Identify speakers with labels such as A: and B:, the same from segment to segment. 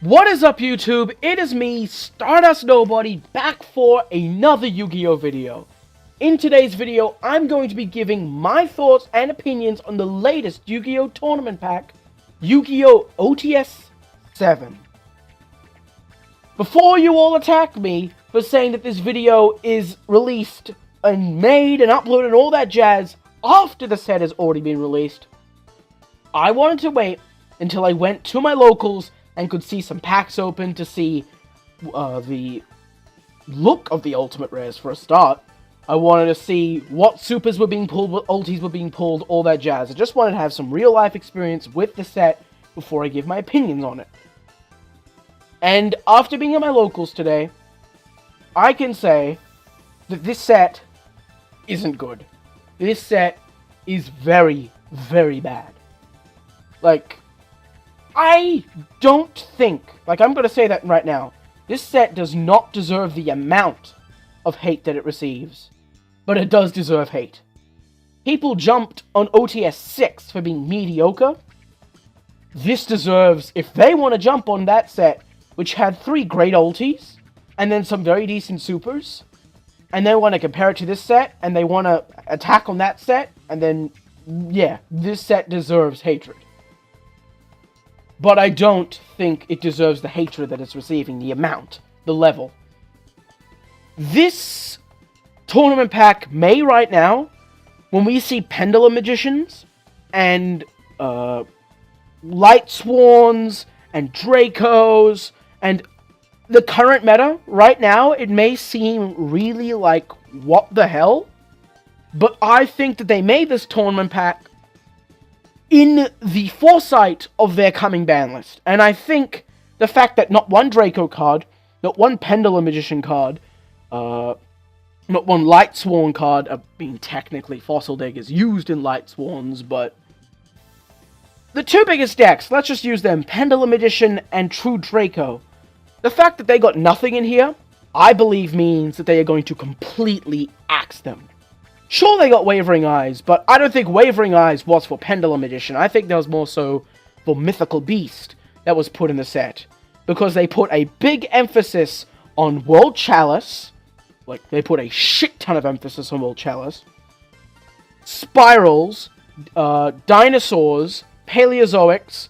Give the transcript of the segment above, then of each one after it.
A: What is up, YouTube? It is me, Stardust Nobody, back for another Yu-Gi-Oh video. In today's video, I'm going to be giving my thoughts and opinions on the latest Yu-Gi-Oh tournament pack, Yu-Gi-Oh! OTS 7. Before you all attack me for saying that this video is released and made and uploaded and all that jazz after the set has already been released, I wanted to wait until I went to my locals and could see some packs open to see the look of the Ultimate Rares for a start. I wanted to see what supers were being pulled, what ultis were being pulled, all that jazz. I just wanted to have some real-life experience with the set before I give my opinions on it. And after being at my locals today, I can say that this set isn't good. This set is very, very bad. Like, I don't think, I'm going to say that right now, this set does not deserve the amount of hate that it receives, but it does deserve hate. People jumped on OTS 6 for being mediocre. This deserves, if they want to jump on that set, which had 3 great ultis, and then some very decent supers, and they want to compare it to this set, and they want to attack on that set, and then, yeah, this set deserves hatred. But I don't think it deserves the hatred that it's receiving, the amount, the level. This tournament pack may right now, when we see Pendulum Magicians, and Light Swans, and Dracos, and the current meta, right now, it may seem really like, what the hell? But I think that they made this tournament pack in the foresight of their coming ban list. And I think the fact that not one Draco card, not one Pendulum Magician card, not one Light Swan card, being technically Fossil Daggers used in Light Swans, but the 2 biggest decks, let's just use them, Pendulum Magician and True Draco. The fact that they got nothing in here, I believe means that they are going to completely axe them. Sure, they got Wavering Eyes, but I don't think Wavering Eyes was for Pendulum Edition. I think that was more so for Mythical Beast that was put in the set. Because they put a big emphasis on World Chalice. Like, they put a shit ton of emphasis on World Chalice. Spirals, Dinosaurs, Paleozoics,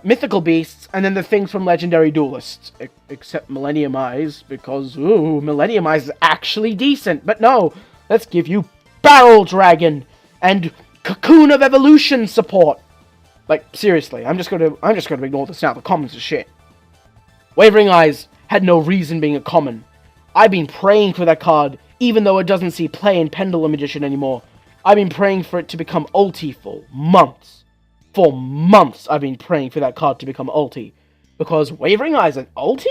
A: Mythical Beasts, and then the things from Legendary Duelists. Except Millennium Eyes, because, ooh, Millennium Eyes is actually decent. But no, let's give you Barrel Dragon and Cocoon of Evolution support. Like, seriously, I'm just gonna ignore this now. The commons are shit. Wavering Eyes had no reason being a common. I've been praying for that card, even though it doesn't see play in Pendulum Edition anymore. I've been praying for it to become ulti for months. For months, I've been praying for that card to become ulti. Because Wavering Eyes and ulti?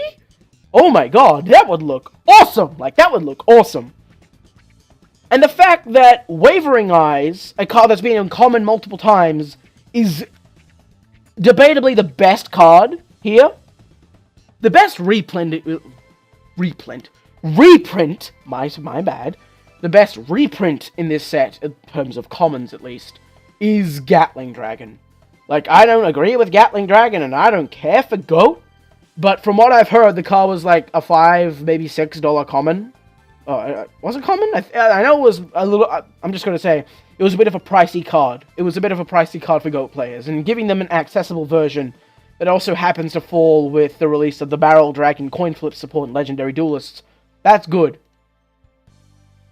A: Oh my god, that would look awesome! Like, that would look awesome. And the fact that Wavering Eyes, a card that's been in common multiple times, is debatably the best card here. The best reprint, my bad. The best reprint in this set, in terms of commons at least, is Gatling Dragon. Like, I don't agree with Gatling Dragon, and I don't care for GOAT, but from what I've heard, the card was like a $5, maybe $6 common. Was it common? I know it was a little, I'm just going to say, it was a bit of a pricey card. It was a bit of a pricey card for GOAT players, and giving them an accessible version that also happens to fall with the release of the Barrel Dragon coin flip support and Legendary Duelists, that's good.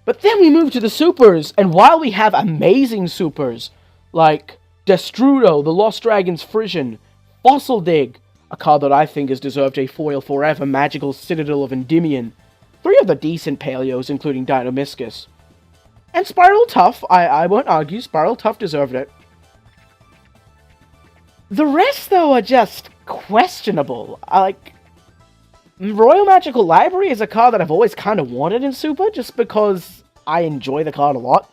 A: But then we move to the supers, and while we have amazing supers, like Destrudo, the Lost Dragon's Frisian, Fossil Dig, a card that I think has deserved a foil forever, Magical Citadel of Endymion, 3 of the decent Paleos, including Dinomiscus. And Spiral Tough, I won't argue, Spiral Tough deserved it. The rest, though, are just questionable. Royal Magical Library is a card that I've always kind of wanted in Super, just because I enjoy the card a lot.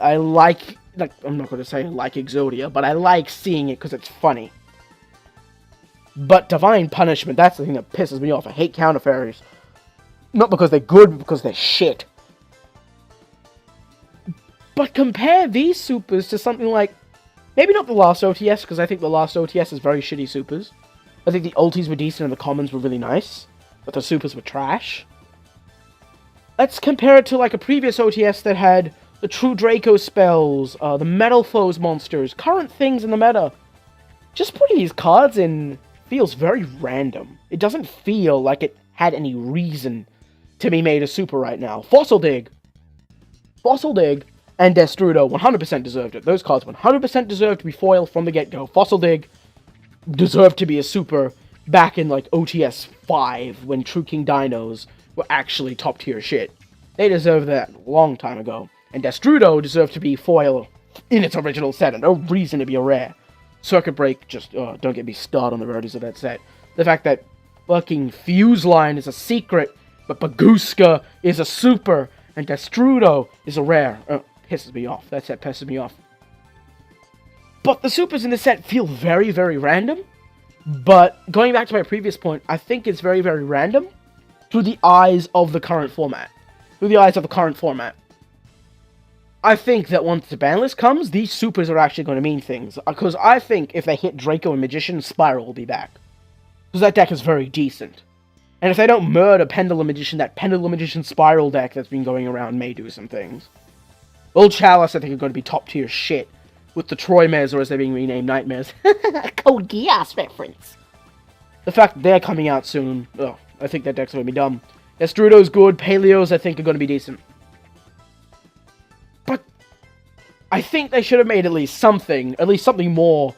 A: I like, I'm not going to say I like Exodia, but I like seeing it because it's funny. But Divine Punishment, that's the thing that pisses me off. I hate Counter Fairies. Not because they're good, but because they're shit. But compare these supers to something like, maybe not the last OTS, because I think the last OTS is very shitty supers. I think the ultis were decent and the commons were really nice, but the supers were trash. Let's compare it to like a previous OTS that had the True Draco spells, the Metal Foes monsters, current things in the meta. Just putting these cards in feels very random. It doesn't feel like it had any reason to be made a super right now. Fossil Dig and Destrudo 100% deserved it. Those cards 100% deserved to be foil from the get-go. Fossil Dig deserved to be a super back in like OTS 5 when True King Dinos were actually top tier shit. They deserved that a long time ago. And Destrudo deserved to be foil in its original set and no reason to be a rare. Circuit Break, just don't get me started on the rarities of that set. The fact that fucking Fuse Line is a secret, but Baguska is a super, and Destrudo is a rare. Pisses me off. That set pisses me off. But the supers in this set feel very, very random. But going back to my previous point, I think it's very, very random through the eyes of the current format. I think that once the ban list comes, these supers are actually going to mean things. Because I think if they hit Draco and Magician, Spiral will be back. Because that deck is very decent. And if they don't murder Pendulum Magician, that Pendulum Magician Spiral deck that's been going around may do some things. Old Chalice, I think, are going to be top tier shit. With the Troy Mares, or as they're being renamed, Nightmares. Code Geass reference. The fact that they're coming out soon, I think that deck's going to be dumb. Destrudo's good, Paleos, I think, are going to be decent. But I think they should have made at least something more,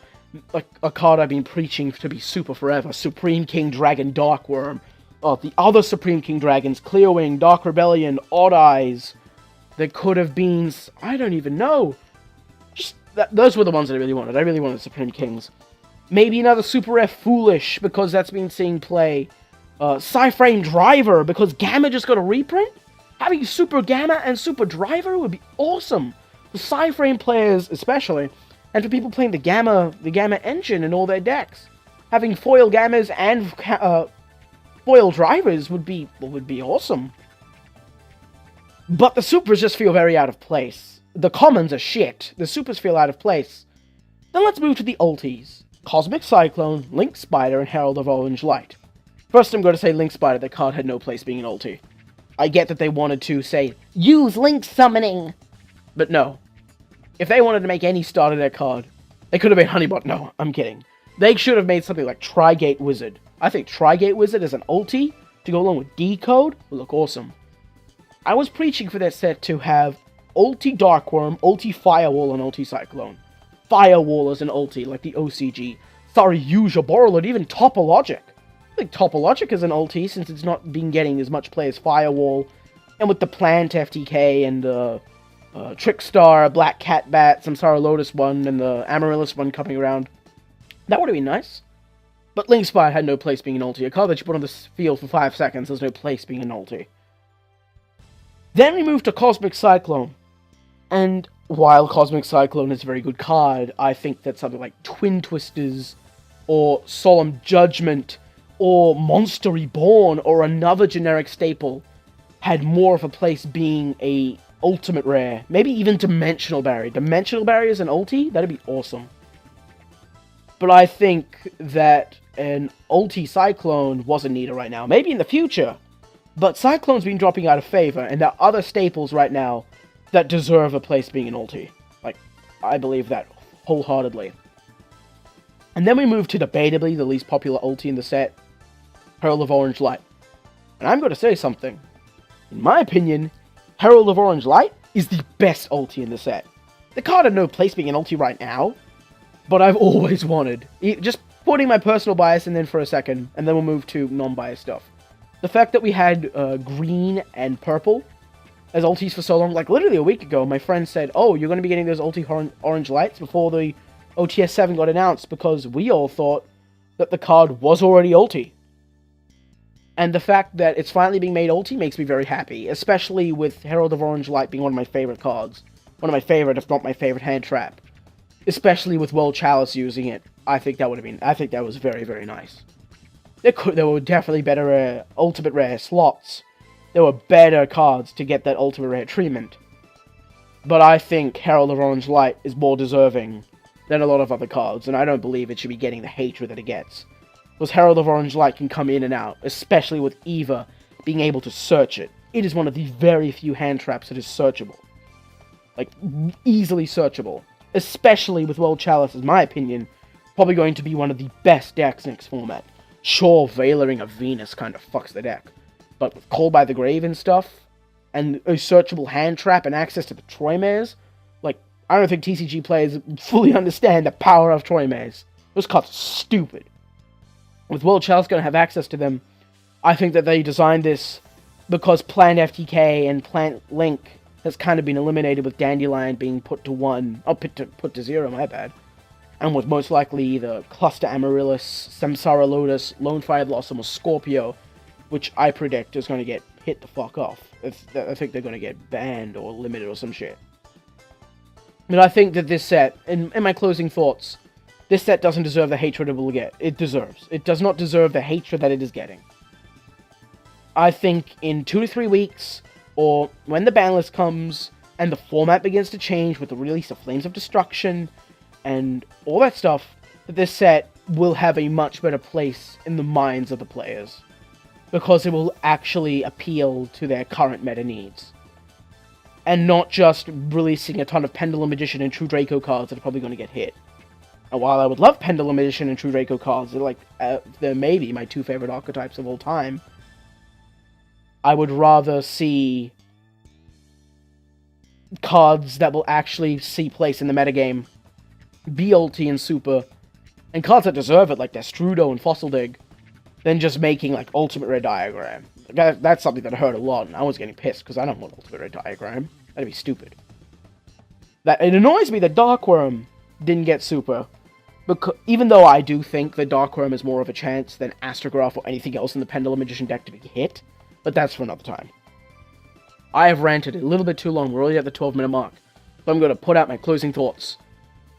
A: like a card I've been preaching to be super forever. Supreme King Dragon Darkworm. The other Supreme King Dragons, Clearwing, Dark Rebellion, Odd Eyes. There could have been, I don't even know. Just, those were the ones that I really wanted. I really wanted Supreme Kings. Maybe another Super Rare Foolish, because that's been seeing play. Psyframe Driver, because Gamma just got a reprint? Having Super Gamma and Super Driver would be awesome. For Psyframe players, especially. And for people playing the Gamma engine in all their decks. Having foil Gammas and foil Drivers would be awesome. But the supers just feel very out of place. The commons are shit. The supers feel out of place. Then let's move to the ultis. Cosmic Cyclone, Link Spider, and Herald of Orange Light. First I'm going to say Link Spider. That card had no place being an ulti. I get that they wanted to say, use Link Summoning. But no. If they wanted to make any starter deck card, they could have made Honeybot. No, I'm kidding. They should have made something like Tri-Gate Wizard. I think Tri-Gate Wizard as an ulti to go along with Decode would look awesome. I was preaching for that set to have ulti Darkworm, ulti Firewall, and ulti Cyclone. Firewall as an ulti, like the OCG. Tharyuja Borreload, even Topologic. I think Topologic is an ulti, since it's not been getting as much play as Firewall. And with the Plant FTK and the Trickstar, Black Cat Bat, Samsara Lotus one, and the Amaryllis one coming around. That would have been nice. But Link Spider had no place being an ulti. A card that you put on the field for 5 seconds, there's no place being an ulti. Then we move to Cosmic Cyclone. And while Cosmic Cyclone is a very good card, I think that something like Twin Twisters, or Solemn Judgment, or Monster Reborn, or another generic staple, had more of a place being a ultimate rare. Maybe even Dimensional Barrier. Dimensional Barrier is an ulti? That'd be awesome. But I think that an ulti Cyclone wasn't needed right now. Maybe in the future. But Cyclone's been dropping out of favor, and there are other staples right now that deserve a place being an ulti. Like, I believe that wholeheartedly. And then we move to debatably the least popular ulti in the set, Herald of Orange Light. And I'm going to say something. In my opinion, Herald of Orange Light is the best ulti in the set. The card had no place being an ulti right now, but I've always wanted. Just putting my personal bias in then for a second, and then we'll move to non-biased stuff. The fact that we had green and purple as ultis for so long, like literally a week ago, my friend said, oh, you're going to be getting those ulti orange lights before the OTS 7 got announced, because we all thought that the card was already ulti. And the fact that it's finally being made ulti makes me very happy, especially with Herald of Orange Light being one of my favorite cards. One of my favorite, if not my favorite, hand trap. Especially with World Chalice using it. I think that was very, very nice. There were definitely better ultimate rare slots. There were better cards to get that ultimate rare treatment. But I think Herald of Orange Light is more deserving than a lot of other cards, and I don't believe it should be getting the hatred that it gets. because Herald of Orange Light can come in and out, especially with Eva being able to search it. It is one of the very few hand traps that is searchable. Like, easily searchable. Especially with World Chalice, in my opinion, probably going to be one of the best decks next format. Sure, Veiling of Venus kind of fucks the deck, but with Call by the Grave and stuff, and a searchable hand trap and access to the Troy Mares, like, I don't think TCG players fully understand the power of Troy Mares. Those cards are stupid. With World Chalice going to have access to them, I think that they designed this because Plant FTK and Plant Link has kind of been eliminated with Dandelion being put to 1, oh, put to 0, my bad. And with most likely either Cluster Amaryllis, Samsara Lotus, Lone Fire Blossom, or Scorpio, which I predict is going to get hit the fuck off. I think they're going to get banned or limited or some shit. But I think that this set, in my closing thoughts, this set doesn't deserve the hatred it will get. It deserves. It does not deserve the hatred that it is getting. I think in 2 to 3 weeks, or when the ban list comes, and the format begins to change with the release of Flames of Destruction, and all that stuff, that this set will have a much better place in the minds of the players. Because it will actually appeal to their current meta needs. And not just releasing a ton of Pendulum Magician and True Draco cards that are probably going to get hit. And while I would love Pendulum Magician and True Draco cards, they're maybe my 2 favorite archetypes of all time, I would rather see cards that will actually see place in the metagame be ulti and super, and cards that deserve it, like Destrudo and Fossil Dig, than just making, like, Ultimate Red Diagram. That's something that I heard a lot, and I was getting pissed, because I don't want Ultimate Red Diagram. That'd be stupid. It annoys me that Darkworm didn't get super, because even though I do think that Darkworm is more of a chance than Astrograph or anything else in the Pendulum Magician deck to be hit, but that's for another time. I have ranted a little bit too long. We're already at the 12-minute mark, so I'm going to put out my closing thoughts.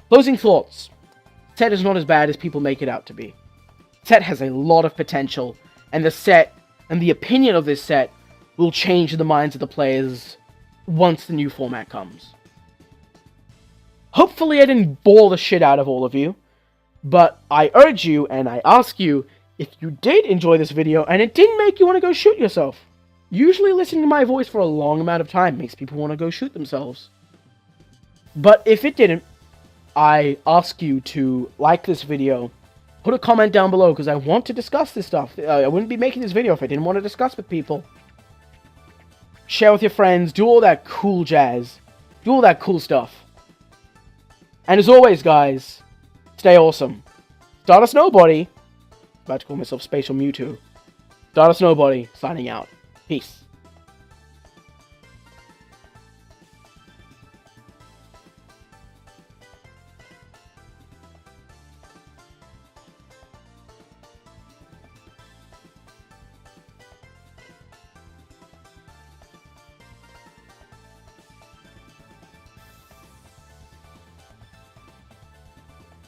A: Closing thoughts. Set is not as bad as people make it out to be. Set has a lot of potential, and the set, and the opinion of this set, will change in the minds of the players once the new format comes. Hopefully I didn't bore the shit out of all of you, but I urge you, and I ask you, if you did enjoy this video, and it didn't make you want to go shoot yourself. Usually listening to my voice for a long amount of time makes people want to go shoot themselves. But if it didn't, I ask you to like this video, put a comment down below, because I want to discuss this stuff. I wouldn't be making this video if I didn't want to discuss with people. Share with your friends, do all that cool jazz. Do all that cool stuff. And as always, guys, stay awesome. Stardust Nobody. About to call myself Spatial Mewtwo. Stardust Nobody, signing out. Peace.